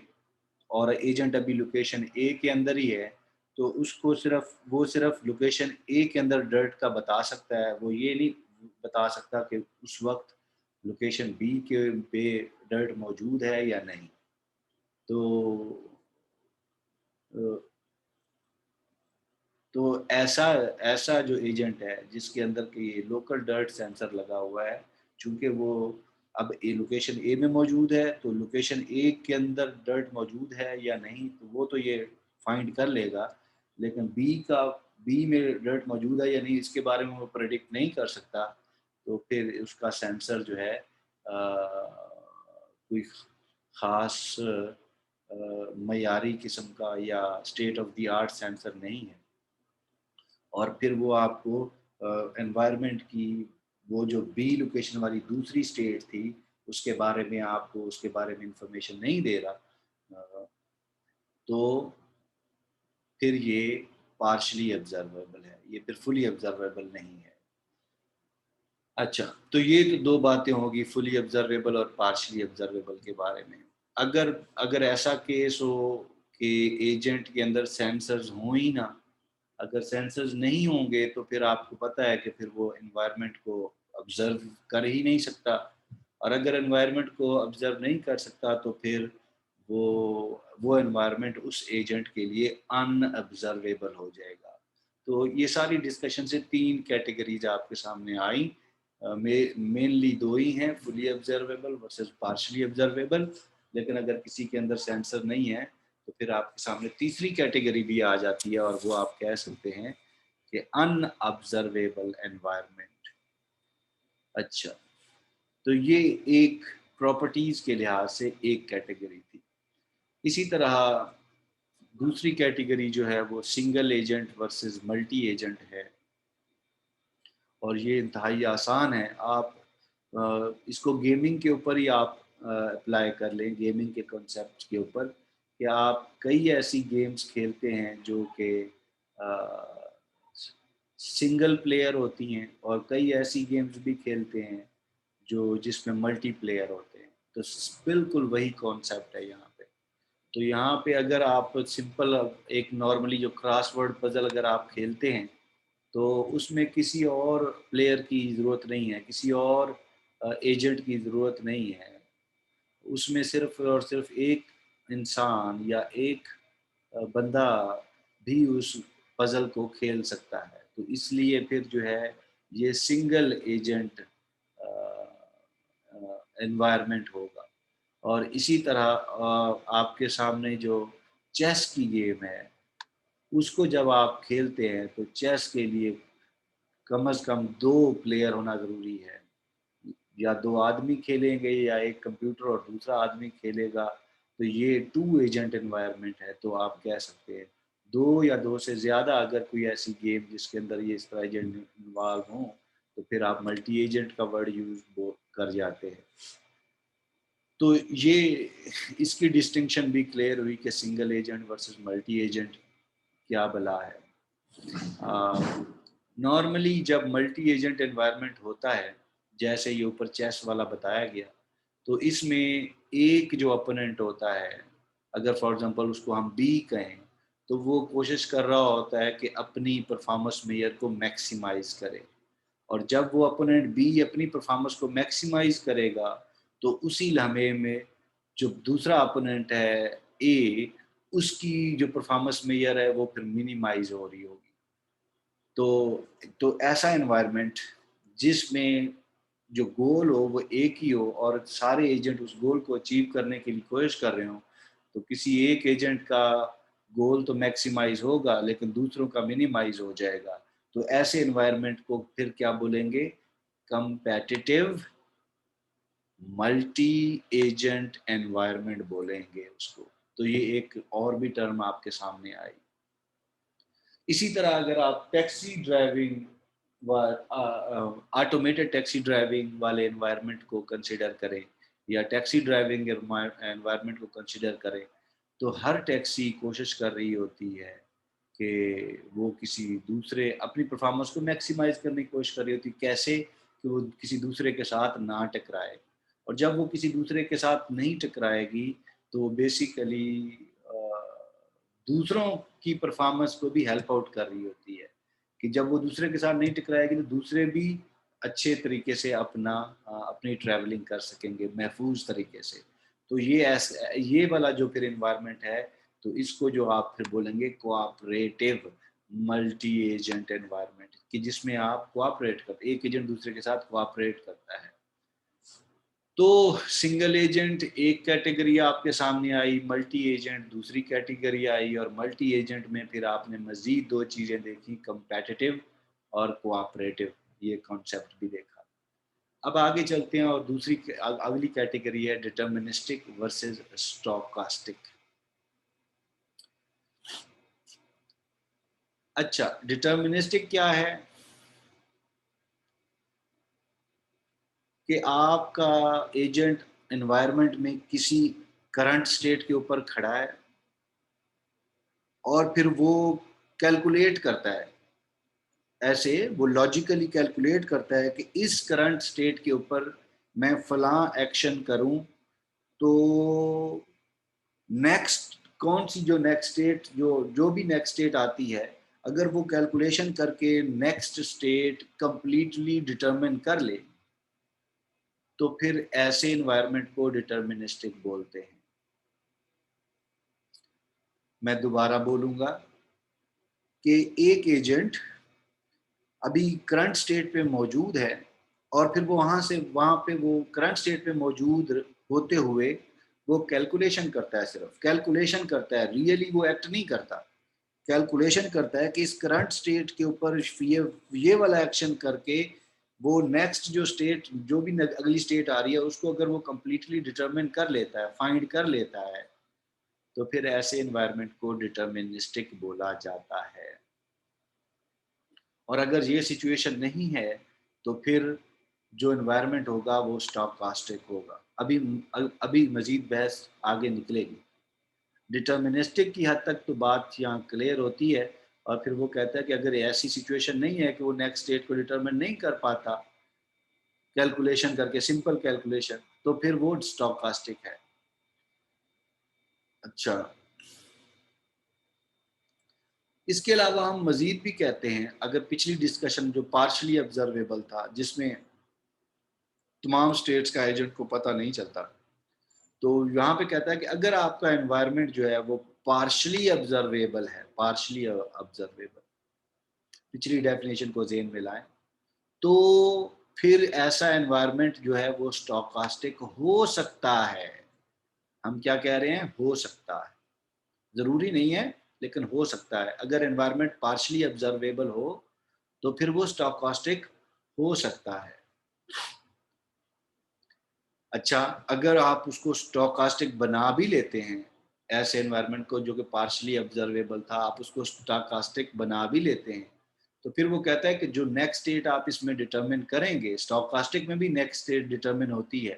और एजेंट अभी लोकेशन ए के अंदर ही है, तो उसको सिर्फ लोकेशन ए के अंदर डर्ट का बता सकता है, वो ये नहीं बता सकता कि उस वक्त लोकेशन बी के पे डर्ट मौजूद है या नहीं। तो अ, तो ऐसा ऐसा जो एजेंट है जिसके अंदर कि ये लोकल डर्ट सेंसर लगा हुआ है, चूँकि वो अब ए लोकेशन ए में मौजूद है, तो लोकेशन ए के अंदर डर्ट मौजूद है या नहीं, तो वो तो ये फाइंड कर लेगा। लेकिन बी में डर्ट मौजूद है या नहीं, इसके बारे में वो प्रेडिक्ट नहीं कर सकता। तो फिर उसका सेंसर जो है कोई ख़ास मयारी किस्म का या state of the art sensor नहीं है। और फिर वो आपको एनवायरनमेंट की वो जो बी लोकेशन वाली दूसरी स्टेट थी, उसके बारे में इंफॉर्मेशन नहीं दे रहा, तो फिर ये पार्शली ऑब्जर्वेबल है, ये फिर फुली ऑब्जर्वेबल नहीं है। अच्छा, तो ये तो दो बातें होगी फुली ऑब्जर्वेबल और पार्शली ऑब्जर्वेबल के बारे में। अगर अगर ऐसा केस हो कि एजेंट के अंदर सेंसर्स हों ही ना, अगर सेंसर्स नहीं होंगे तो फिर आपको पता है कि फिर वो एनवायरनमेंट को ऑब्जर्व कर ही नहीं सकता, और अगर एनवायरनमेंट को ऑब्जर्व नहीं कर सकता तो फिर वो वो एनवायरनमेंट उस एजेंट के लिए अनऑब्जर्वेबल हो जाएगा। तो ये सारी डिस्कशन से 3 कैटेगरीज आपके सामने आई। मेनली 2 ही हैं, fully observable versus partially observable. लेकिन अगर किसी के अंदर सेंसर नहीं है तो फिर आपके सामने तीसरी कैटेगरी भी आ जाती है, और वो आप कह सकते हैं कि अनऑब्जर्वेबल एनवायरनमेंट। अच्छा, तो ये एक प्रॉपर्टीज के लिहाज से एक कैटेगरी थी। इसी तरह दूसरी कैटेगरी जो है वो single agent versus multi agent है, और ये इंतहाई आसान है। आप इसको गेमिंग के ऊपर ही आप अप्लाई कर लें, गेमिंग के कॉन्सेप्ट के ऊपर, कि आप कई ऐसी गेम्स खेलते हैं जो कि सिंगल प्लेयर होती हैं, और कई ऐसी गेम्स भी खेलते हैं जो जिसमें मल्टी प्लेयर होते हैं। तो बिल्कुल वही कॉन्सेप्ट है यहाँ पे। तो यहाँ पे अगर आप सिंपल एक नॉर्मली जो क्रॉसवर्ड पजल अगर आप खेलते हैं, तो उसमें किसी और प्लेयर की ज़रूरत नहीं है, किसी और एजेंट की ज़रूरत नहीं है। उसमें सिर्फ़ और सिर्फ़ एक इंसान या एक बंदा भी उस पज़ल को खेल सकता है। तो इसलिए फिर जो है ये सिंगल एजेंट एनवायरनमेंट होगा। और इसी तरह आपके सामने जो चेस की गेम है, उसको जब आप खेलते हैं तो चेस के लिए कम से कम 2 प्लेयर होना ज़रूरी है। या 2 आदमी खेलेंगे या एक कंप्यूटर और दूसरा आदमी खेलेगा, तो ये 2 एजेंट एनवायरनमेंट है। तो आप कह सकते हैं 2 या 2 से ज़्यादा अगर कोई ऐसी गेम जिसके अंदर ये इस तरह एजेंट इन्वॉल्व हों, तो फिर आप मल्टी एजेंट का वर्ड यूज़ वो कर जाते हैं। तो ये इसकी डिस्टिंक्शन भी क्लियर हुई कि single agent versus multi agent क्या भला है। नॉर्मली जब मल्टी एजेंट एनवायरनमेंट होता है, जैसे ये ऊपर चेस वाला बताया गया, तो इसमें एक जो अपोनेंट होता है, अगर फॉर एग्जांपल उसको हम बी कहें, तो वो कोशिश कर रहा होता है कि अपनी परफॉर्मेंस मेयर को मैक्सिमाइज करे। और जब वो अपोनेंट बी अपनी परफॉर्मेंस को मैक्सिमाइज करेगा, तो उसी लम्हे में जो दूसरा अपोनेंट है ए, उसकी जो परफॉर्मेंस मेयर है वो फिर मिनिमाइज हो रही होगी। तो ऐसा एनवायरनमेंट जिसमें जो गोल हो वो एक ही हो और सारे एजेंट उस गोल को अचीव करने के लिए कोशिश कर रहे हो, तो किसी एक एजेंट का गोल तो मैक्सिमाइज होगा लेकिन दूसरों का मिनिमाइज हो जाएगा। तो ऐसे एनवायरनमेंट को फिर क्या बोलेंगे? कंपेटिटिव मल्टी एजेंट एनवायरनमेंट बोलेंगे उसको। तो ये एक और भी टर्म आपके सामने आई। इसी तरह अगर आप टैक्सी ड्राइविंग व ऑटोमेटेड टैक्सी ड्राइविंग वाले एनवायरनमेंट को कंसिडर करें या टैक्सी ड्राइविंग एनवायरनमेंट को कंसिडर करें, तो हर टैक्सी कोशिश कर रही होती है कि वो किसी दूसरे अपनी परफॉर्मेंस को मैक्सिमाइज करने की कोशिश कर रही होती है। कैसे? कि वो किसी दूसरे के साथ ना टकराए। और जब वो किसी दूसरे के साथ नहीं टकराएगी तो बेसिकली दूसरों की परफॉर्मेंस को भी हेल्प आउट कर रही होती है कि जब वो दूसरे के साथ नहीं टकराएगी तो दूसरे भी अच्छे तरीके से अपनी ट्रैवलिंग कर सकेंगे महफूज तरीके से। तो ये वाला जो फिर इन्वायरमेंट है, तो इसको जो आप फिर बोलेंगे कोऑपरेटिव मल्टी एजेंट एनवायरनमेंट, कि जिसमें आप कोऑपरेट करते, एक एजेंट दूसरे के साथ कोऑपरेट करता है। तो सिंगल एजेंट एक कैटेगरी आपके सामने आई, मल्टी एजेंट दूसरी कैटेगरी आई, और मल्टी एजेंट में फिर आपने मजीद दो चीज़ें देखी, कंपेटिटिव और कोऑपरेटिव, ये कॉन्सेप्ट भी देखा। अब आगे चलते हैं और अगली कैटेगरी है डिटर्मिनिस्टिक वर्सेस स्टोकास्टिक। अच्छा, डिटर्मिनिस्टिक क्या है? कि आपका एजेंट एनवायरनमेंट में किसी करंट स्टेट के ऊपर खड़ा है और फिर वो कैलकुलेट करता है, ऐसे वो लॉजिकली कैलकुलेट करता है कि इस करंट स्टेट के ऊपर मैं फलां एक्शन करूं तो नेक्स्ट कौन सी जो नेक्स्ट स्टेट जो भी नेक्स्ट स्टेट आती है, अगर वो कैलकुलेशन करके नेक्स्ट स्टेट कंप्लीटली डिटरमिन कर ले तो फिर ऐसे इन्वायरमेंट को डिटर्मिनिस्टिक बोलते हैं। मैं दोबारा बोलूंगा कि एक एजेंट अभी करंट स्टेट पे मौजूद है और फिर वो वहां पे वो करंट स्टेट पे मौजूद होते हुए वो कैलकुलेशन करता है, सिर्फ कैलकुलेशन करता है, रियली वो एक्ट नहीं करता। कैलकुलेशन करता है कि इस करंट स्टेट के ऊपर ये वाला एक्शन करके वो नेक्स्ट जो स्टेट जो भी अगली स्टेट आ रही है उसको अगर वो कंप्लीटली डिटरमिन कर लेता है, फाइंड कर लेता है, तो फिर ऐसे एनवायरनमेंट को डिटर्मिनिस्टिक बोला जाता है। और अगर ये सिचुएशन नहीं है तो फिर जो एनवायरनमेंट होगा वो स्टॉकास्टिक होगा। अभी मजीद बहस आगे निकलेगी। डिटर्मिनिस्टिक की हद तक तो बात यहाँ क्लियर होती है, और फिर वो कहता है कि अगर ऐसी सिचुएशन नहीं है कि वो नेक्स्ट स्टेट को डिटरमिन नहीं कर पाता कैलकुलेशन करके, सिंपल कैलकुलेशन, तो फिर वो स्टॉकास्टिक है। अच्छा, इसके अलावा हम मजीद भी कहते हैं, अगर पिछली डिस्कशन जो पार्शली ऑब्जर्वेबल था जिसमें तमाम स्टेट्स का एजेंट को पता नहीं चलता, तो यहाँ पे कहता है कि अगर आपका एनवायरनमेंट जो है वो पार्शली ऑब्जर्वेबल है, पार्शली ऑब्जर्वेबल, पिछली डेफिनेशन को ज़हन में लाएं, तो फिर ऐसा एनवायरनमेंट जो है वो स्टोकास्टिक हो सकता है। हम क्या कह रहे हैं? हो सकता है, ज़रूरी नहीं है लेकिन हो सकता है। अगर एनवायरनमेंट पार्शली ऑब्जर्वेबल हो तो फिर वो स्टोकास्टिक हो सकता है। अच्छा, अगर आप उसको स्टोकास्टिक बना भी लेते हैं, ऐसे एनवायरनमेंट को जो कि पार्शली ऑब्जर्वेबल था, आप उसको स्टोकास्टिक बना भी लेते हैं, तो फिर वो कहता है कि जो नेक्स्ट स्टेट आप इसमें डिटरमिन करेंगे, स्टोकास्टिक में भी नेक्स्ट स्टेट डिटरमिन होती है,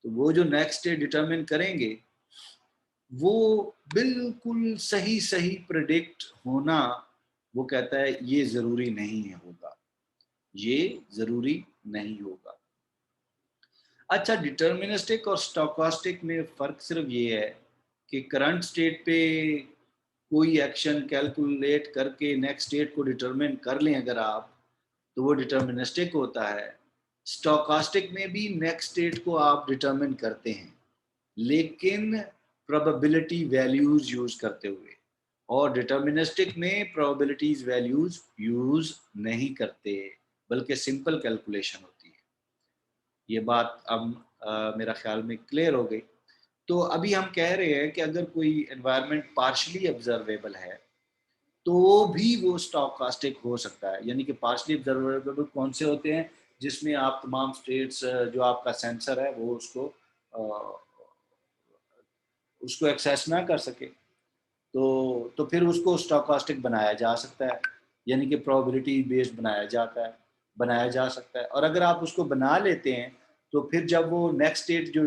तो वो जो नेक्स्ट स्टेट डिटरमिन करेंगे वो बिल्कुल सही सही प्रेडिक्ट होना, वो कहता है ये ज़रूरी नहीं होगा, ये ज़रूरी नहीं होगा। अच्छा, डिटर्मिनिस्टिक और स्टोकास्टिक में फ़र्क सिर्फ ये है कि करंट स्टेट पे कोई एक्शन कैलकुलेट करके नेक्स्ट स्टेट को डिटरमिन कर लें अगर आप, तो वो डिटर्मिनिस्टिक होता है। स्टोकास्टिक में भी नेक्स्ट स्टेट को आप डिटरमिन करते हैं लेकिन प्रोबेबिलिटी वैल्यूज यूज करते हुए, और डिटर्मिनिस्टिक में प्रोबेबिलिटीज वैल्यूज यूज नहीं करते बल्कि सिंपल कैलकुलेशन होती है। ये बात अब मेरा ख्याल में क्लियर हो गई। तो अभी हम कह रहे हैं कि अगर कोई एनवायरनमेंट पार्शली ऑब्जर्वेबल है तो भी वो स्टॉकास्टिक हो सकता है। यानी कि पार्शली ऑब्जर्वेबल कौन से होते हैं, जिसमें आप तमाम स्टेट्स जो आपका सेंसर है वो उसको एक्सेस ना कर सके, तो फिर उसको स्टॉकास्टिक बनाया जा सकता है, यानी कि प्रोबेबिलिटी बेस्ड बनाया जा सकता है। और अगर आप उसको बना लेते हैं तो फिर जब वो नेक्स्ट स्टेट जो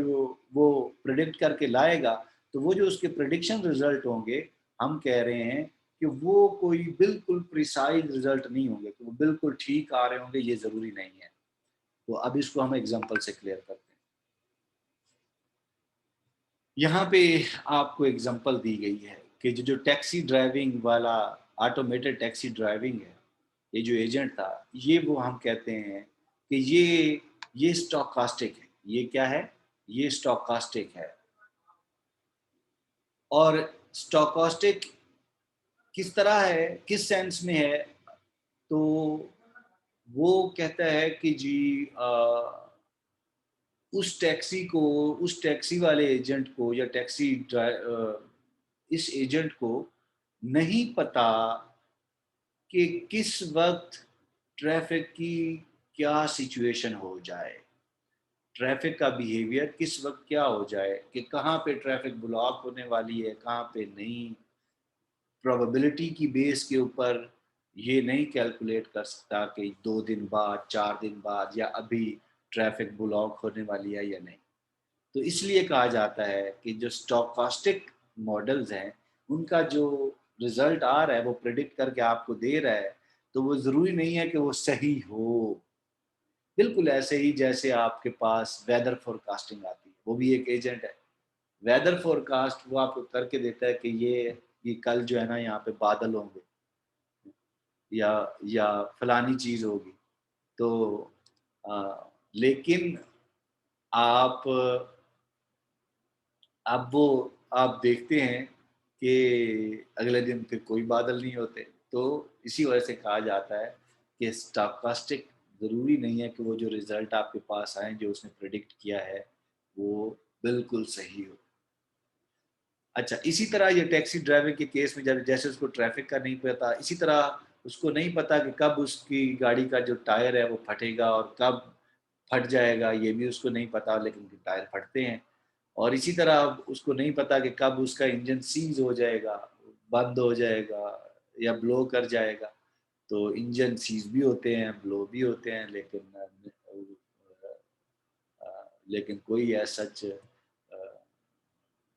वो प्रिडिक्ट करके लाएगा, तो वो जो उसके प्रिडिक्शन रिजल्ट होंगे, हम कह रहे हैं कि वो कोई बिल्कुल प्रिसाइज रिजल्ट नहीं होंगे, कि वो बिल्कुल ठीक आ रहे होंगे, ये ज़रूरी नहीं है। तो अब इसको हम एग्जांपल से क्लियर करते हैं। यहाँ पे आपको एग्जांपल दी गई है कि जो जो टैक्सी ड्राइविंग वाला ऑटोमेटेड टैक्सी ड्राइविंग है, ये जो एजेंट था, ये वो हम कहते हैं कि ये स्टॉकास्टिक है। ये क्या है? ये स्टॉकास्टिक है। और स्टॉकास्टिक किस तरह है, किस सेंस में है? तो वो कहता है कि जी उस टैक्सी वाले एजेंट को या इस एजेंट को नहीं पता कि किस वक्त ट्रैफिक की क्या सिचुएशन हो जाए, ट्रैफिक का बिहेवियर किस वक्त क्या हो जाए, कि कहाँ पे ट्रैफिक ब्लॉक होने वाली है, कहाँ पे नहीं। प्रोबेबिलिटी की बेस के ऊपर ये नहीं कैलकुलेट कर सकता कि 2 दिन बाद, 4 दिन बाद या अभी ट्रैफिक ब्लॉक होने वाली है या नहीं। तो इसलिए कहा जाता है कि जो स्टोकास्टिक मॉडल्स हैं, उनका जो रिजल्ट आ रहा है वो प्रिडिक्ट करके आपको दे रहा है, तो वो ज़रूरी नहीं है कि वो सही हो। बिल्कुल ऐसे ही जैसे आपके पास वेदर फोरकास्टिंग आती है, वो भी एक एजेंट है। वेदर फोरकास्ट वो आपको करके देता है कि ये कल जो है ना यहाँ पे बादल होंगे, या या फलानी चीज़ होगी। तो लेकिन आप अब वो आप देखते हैं कि अगले दिन फिर कोई बादल नहीं होते। तो इसी वजह से कहा जाता है कि स्टॉकास्टिक ज़रूरी नहीं है कि वो जो रिज़ल्ट आपके पास आए, जो उसने प्रेडिक्ट किया है, वो बिल्कुल सही हो। अच्छा, इसी तरह ये टैक्सी ड्राइवर के केस में जब जैसे उसको ट्रैफिक का नहीं पता, इसी तरह उसको नहीं पता कि कब उसकी गाड़ी का जो टायर है वो फटेगा और कब फट जाएगा, ये भी उसको नहीं पता, लेकिन टायर फटते हैं। और इसी तरह उसको नहीं पता कि कब उसका इंजन सीज हो जाएगा, बंद हो जाएगा या ब्लो कर जाएगा। तो इंजन सीज भी होते हैं, ब्लो भी होते हैं, लेकिन कोई ऐसा सच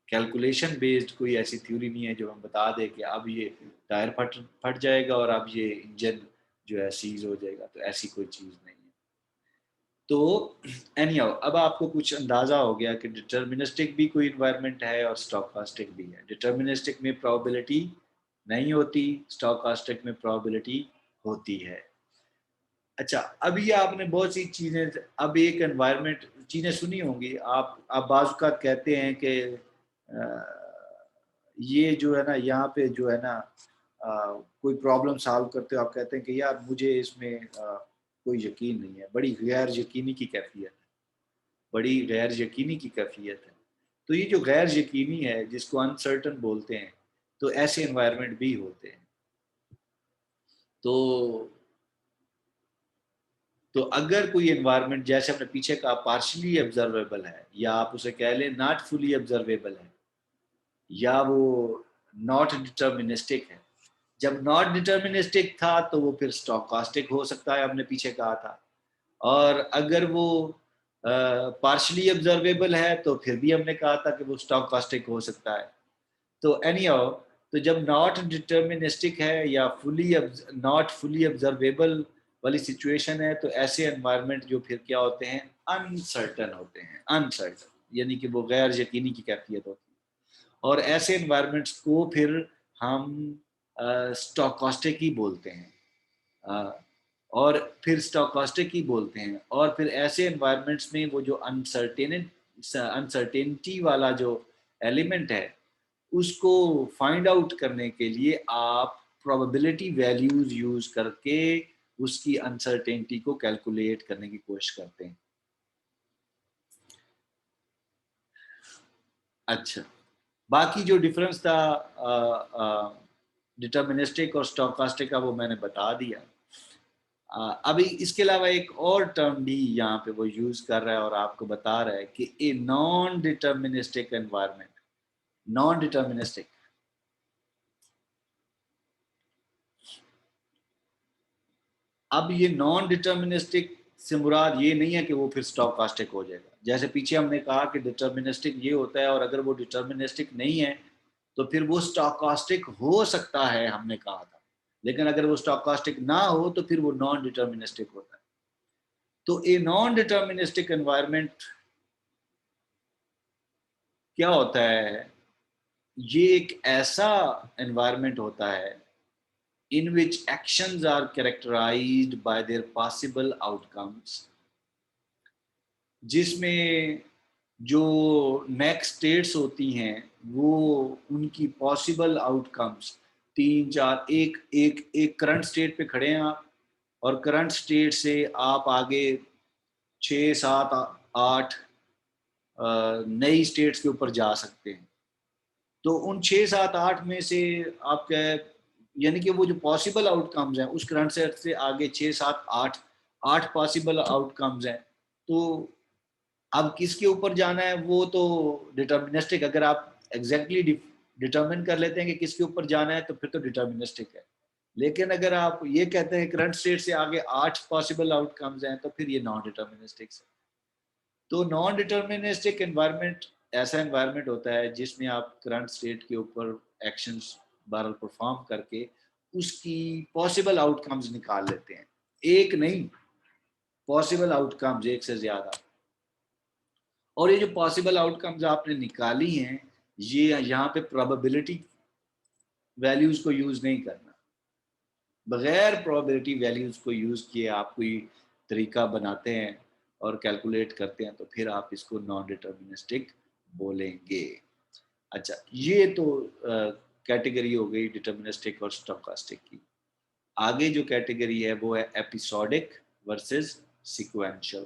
कैलकुलेशन बेस्ड कोई ऐसी थ्योरी नहीं है जो हम बता दे कि अब ये टायर फट फट जाएगा और अब ये इंजन जो है सीज हो जाएगा। तो ऐसी कोई चीज़ नहीं है। तो एनीहाउ अब आपको कुछ अंदाज़ा हो गया कि डिटर्मिनिस्टिक भी कोई इन्वायरमेंट है और स्टोकास्टिक भी है। डिटर्मिनिस्टिक में प्रोबेबिलिटी नहीं होती, स्टोकास्टिक में प्रोबेबिलिटी होती है। अच्छा, अभी आपने बहुत सी चीज़ें, अब एक एनवायरनमेंट चीज़ें सुनी होंगी आप बाज़ औक़ात कहते हैं कि ये जो है ना यहाँ पे जो है ना कोई प्रॉब्लम सॉल्व करते हो, आप कहते हैं कि यार मुझे इसमें कोई यकीन नहीं है, बड़ी गैर यकीनी की कैफियत है, बड़ी गैर यकीनी की कैफियत है। तो ये जो गैर यकीनी है जिसको अनसर्टन बोलते हैं, तो ऐसे एनवायरनमेंट भी होते हैं। तो तो अगर कोई एनवायरनमेंट जैसे हमने पीछे कहा पार्शियली ऑब्जर्वेबल है, या आप उसे कह लें नॉट फुली ऑब्जर्वेबल है, या वो नॉट डिटर्मिनिस्टिक है। जब नॉट डिटर्मिनिस्टिक था तो वो फिर स्टोकास्टिक हो सकता है, हमने पीछे कहा था। और अगर वो पार्शियली ऑब्जर्वेबल है तो फिर भी हमने कहा था कि वो स्टोकास्टिक हो सकता है। तो एनीहाउ, तो जब नॉट डिटर्मिनिस्टिक है या नॉट फुली ऑब्जर्वेबल वाली सिचुएशन है, तो ऐसे एनवायरनमेंट जो फिर क्या होते हैं, अनसर्टन होते हैं। अनसर्टन यानी कि वो गैर यकीनी की कैफियत होती है। और ऐसे एनवायरनमेंट्स को फिर हम स्टोकास्टिक ही बोलते हैं। अ, और फिर स्टोकास्टिक ही बोलते हैं। और फिर ऐसे एनवायरनमेंट्स में वो जो अनसर्टेनिटी वाला जो एलिमेंट है, उसको फाइंड आउट करने के लिए आप प्रोबेबिलिटी वैल्यूज यूज करके उसकी अनसर्टेनिटी को कैलकुलेट करने की कोशिश करते हैं। अच्छा, बाकी जो डिफरेंस था डिटर्मिनिस्टिक और स्टोकास्टिक का वो मैंने बता दिया। अभी इसके अलावा एक और टर्म भी यहाँ पे वो यूज कर रहा है और आपको बता रहा है कि a non deterministic environment, non deterministic, अब ये नॉन डिटर्मिनिस्टिक से मुराद ये नहीं है कि वो फिर स्टोकास्टिक हो जाएगा। जैसे पीछे हमने कहा कि डिटर्मिनिस्टिक ये होता है, और अगर वो डिटर्मिनिस्टिक नहीं है तो फिर वो स्टोकास्टिक हो सकता है, हमने कहा था। लेकिन अगर वो स्टोकास्टिक ना हो तो फिर वो नॉन डिटर्मिनिस्टिक होता है। तो ए नॉन डिटर्मिनिस्टिक एनवायरनमेंट क्या होता है? ये एक ऐसा एनवायरनमेंट होता है in which actions are characterized by their possible outcomes, जिसमें जो नेक्स्ट स्टेट्स होती हैं वो उनकी पॉसिबल आउटकम्स, तीन चार, एक एक एक करंट स्टेट पे खड़े हैं आप, और करंट स्टेट से आप आगे 6 7 8 नई स्टेट्स के ऊपर जा सकते हैं। तो उन 6 7 8 में से आप क्या, यानी कि वो जो पॉसिबल आउटकम्स हैं उस करंट सेट से आगे 6 7 8 8 पॉसिबल आउटकम्स हैं। तो अब किसके ऊपर जाना है वो तो डिटर्मिनिस्टिक, अगर आप एग्जैक्टली डिटर्मिन कर लेते हैं कि किसके ऊपर जाना है तो फिर तो डिटर्मिनिस्टिक है। लेकिन अगर आप ये कहते हैं करंट स्टेट से आगे 8 पॉसिबल आउटकम्स हैं तो फिर ये नॉन डिटर्मिनिस्टिक है। तो नॉन डिटर्मिनिस्टिक एनवायरनमेंट ऐसा एनवायरनमेंट होता है जिसमें आप करंट स्टेट के ऊपर एक्शंस बहरहाल परफॉर्म करके उसकी पॉसिबल आउटकम्स निकाल लेते हैं। एक नहीं, पॉसिबल आउटकम्स एक से ज्यादा। और ये जो पॉसिबल आउटकम्स आपने निकाली हैं, ये यहाँ पे प्रोबेबिलिटी वैल्यूज को यूज नहीं करना। बगैर प्रोबेबिलिटी वैल्यूज को यूज किए आप कोई तरीका बनाते हैं और कैलकुलेट करते हैं तो फिर आप इसको नॉन डिटर्मिनिस्टिक बोलेंगे। अच्छा, ये तो कैटेगरी हो गई डिटर्मिनिस्टिक और स्टोकास्टिक की। आगे जो कैटेगरी है वो है एपिसोडिक वर्सेस सीक्वेंशियल।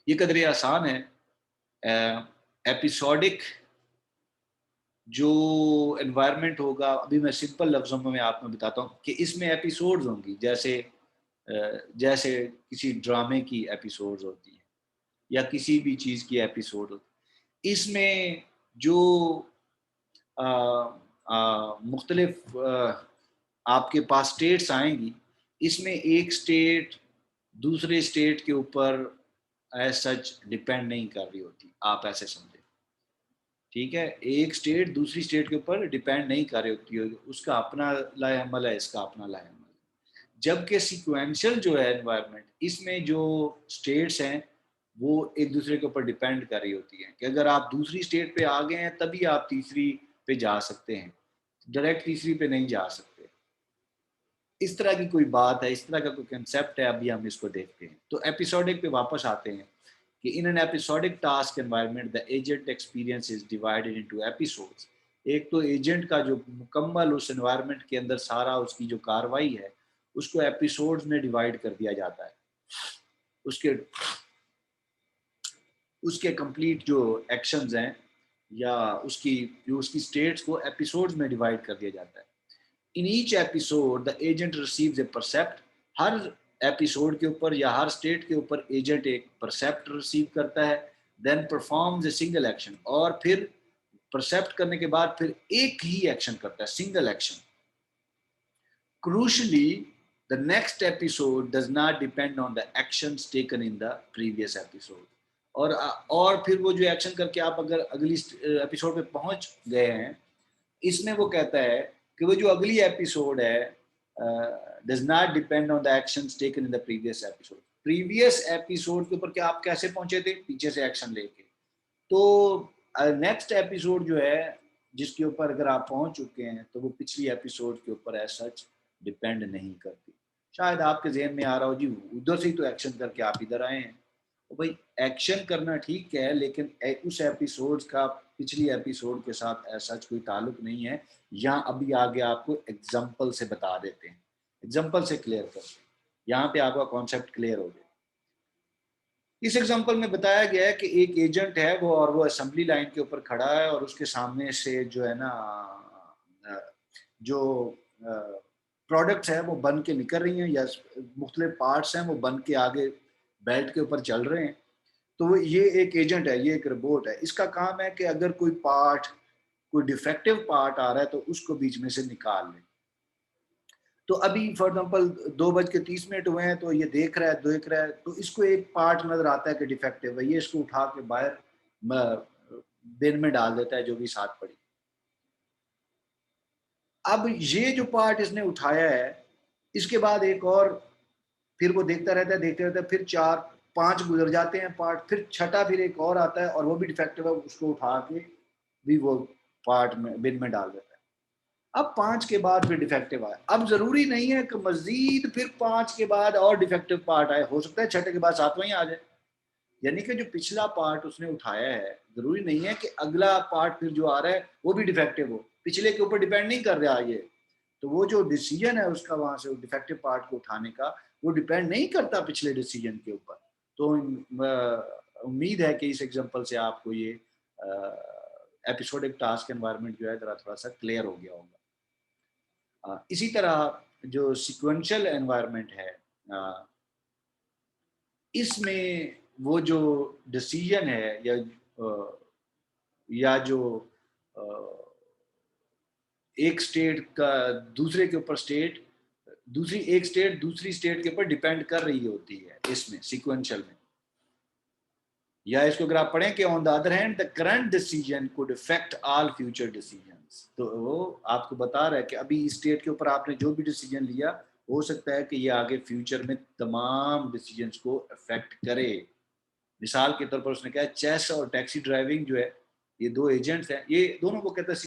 ये कदरे आसान है। एपिसोडिक जो एनवायरनमेंट होगा, अभी मैं सिंपल लफ्ज़ों में आपको बताता हूँ कि इसमें एपिसोड्स होंगी, जैसे जैसे किसी ड्रामे की एपिसोड्स होती है या किसी भी चीज़ की एपिसोड होती है। इसमें जो मुख्तलिफ आपके पास स्टेट्स आएंगी, इसमें एक स्टेट दूसरे स्टेट के ऊपर एज सच डिपेंड नहीं कर रही होती, आप ऐसे समझे। ठीक है, एक स्टेट दूसरी स्टेट के ऊपर डिपेंड नहीं कर रही होती है, उसका अपना लाएहमल है, इसका अपना लाएहमल है। जबकि सीक्वेंशियल जो है एनवायरनमेंट, इसमें जो स्टेट्स हैं वो एक दूसरे के ऊपर डिपेंड कर रही होती हैं कि अगर आप दूसरी स्टेट पे आ गए हैं तभी आप तीसरी पे जा सकते हैं, डायरेक्ट तीसरी पे नहीं जा सकते। इस तरह की कोई बात है, इस तरह का कोई कंसेप्ट है, अभी हम इसको देखते हैं। तो एपिसोडिक पे वापस आते हैं कि in an episodic task environment the agent experience is divided into episodes. एक तो एजेंट का जो मुकम्मल उस एनवायरनमेंट के अंदर सारा उसकी जो कार्रवाई है उसको एपिसोड्स में डिवाइड कर दिया जाता है। उसके उसके कंप्लीट जो एक्शंस हैं या उसकी जो उसकी स्टेट्स को एपिसोड्स में डिवाइड कर दिया जाता है। In each episode the agent receives a percept. हर एपिसोड के ऊपर या हर स्टेट के ऊपर एजेंट एक परसेप्ट रिसीव करता है। Then performs a single action, और फिर परसेप्ट करने के बाद फिर एक ही एक्शन करता है, single action. Crucially the next episode does not depend on the actions taken in the previous episode. और फिर वो जो एक्शन करके आप अगर अगली एपिसोड पे पहुंच गए हैं, इसमें वो कहता है कि वो जो अगली एपिसोड है does not depend on the actions taken in the previous episode. Previous episode के ऊपर क्या आप कैसे पहुंचे थे, पीछे से एक्शन लेके। तो नेक्स्ट एपिसोड जो है जिसके ऊपर अगर आप पहुंच चुके हैं तो वो पिछली एपिसोड के ऊपर एज सच डिपेंड नहीं करती। शायद आपके जहन में आ रहा हो जी उधर से ही तो एक्शन करके आप इधर आए हैं। तो भाई एक्शन करना ठीक है, लेकिन उस एपिसोड का पिछली एपिसोड के साथ ऐसा कोई ताल्लुक नहीं है। यहाँ अभी आगे आपको एग्जाम्पल से बता देते हैं, एग्जाम्पल से क्लियर करते हैं, यहाँ पे आपका कॉन्सेप्ट क्लियर हो गया। इस एग्जांपल में बताया गया है कि एक एजेंट है वो असेंबली लाइन के ऊपर खड़ा है और उसके सामने से जो है ना जो प्रोडक्ट्स हैं वो बन के निकल रही हैं या मुख्तलिफ पार्ट्स हैं वो बन के आगे बेल्ट के ऊपर चल रहे हैं। तो वो ये एक एजेंट है, ये एक रोबोट है। इसका काम है कि अगर कोई पार्ट, कोई डिफेक्टिव पार्ट आ रहा है तो उसको बीच में से निकाल ले। तो अभी फॉर एग्जांपल 2:30 हुए हैं तो ये देख रहा है तो इसको एक पार्ट नजर आता है कि डिफेक्टिव है, ये इसको उठा के बाहर बिन में डाल देता है जो भी साथ पड़ी। अब ये जो पार्ट इसने उठाया है, इसके बाद एक और, फिर वो देखते रहता है, फिर 4-5 गुजर जाते हैं पार्ट, फिर छठा फिर एक और आता है और वो भी डिफेक्टिव है, उसको उठा के भी वो पार्ट में बिन में डाल देता है। अब 5 के बाद फिर डिफेक्टिव आया। अब ज़रूरी नहीं है कि मज़ीद फिर 5 के बाद और डिफेक्टिव पार्ट आए, हो सकता है छठे के बाद 7वां ही आ जाए। यानी कि जो पिछला पार्ट उसने उठाया है, ज़रूरी नहीं है कि अगला पार्ट फिर जो आ रहा है वो भी डिफेक्टिव हो, पिछले के ऊपर डिपेंड नहीं कर रहा ये। तो वो जो डिसीजन है उसका वहाँ से डिफेक्टिव पार्ट को उठाने का, वो डिपेंड नहीं करता पिछले डिसीजन के ऊपर। तो उम्मीद है कि इस एग्जांपल से आपको ये एपिसोडिक टास्क एनवायरनमेंट जो है ज़रा थोड़ा-सा क्लियर हो गया होगा। इसी तरह जो सीक्वेंशियल एनवायरनमेंट है, अ, इसमें वो जो डिसीजन है या जो अ, एक स्टेट का दूसरे के ऊपर स्टेट, दूसरी एक स्टेट दूसरी स्टेट के ऊपर डिपेंड कर रही होती है इसमें सीक्वेंशियल में। या इसको अगर आप पढ़ें कि on the other hand the current decision could affect all future decisions, तो वो आपको बता रहा है कि अभी इस स्टेट के ऊपर आपने जो भी डिसीजन लिया, हो सकता है कि ये आगे फ्यूचर में तमाम डिसीजंस को अफेक्ट करे। मिसाल के तौर पर उसने कहा चेस और टैक्सी ड्राइविंग जो है, ये दो एजेंट्स हैं, ये दोनों को कहते हैं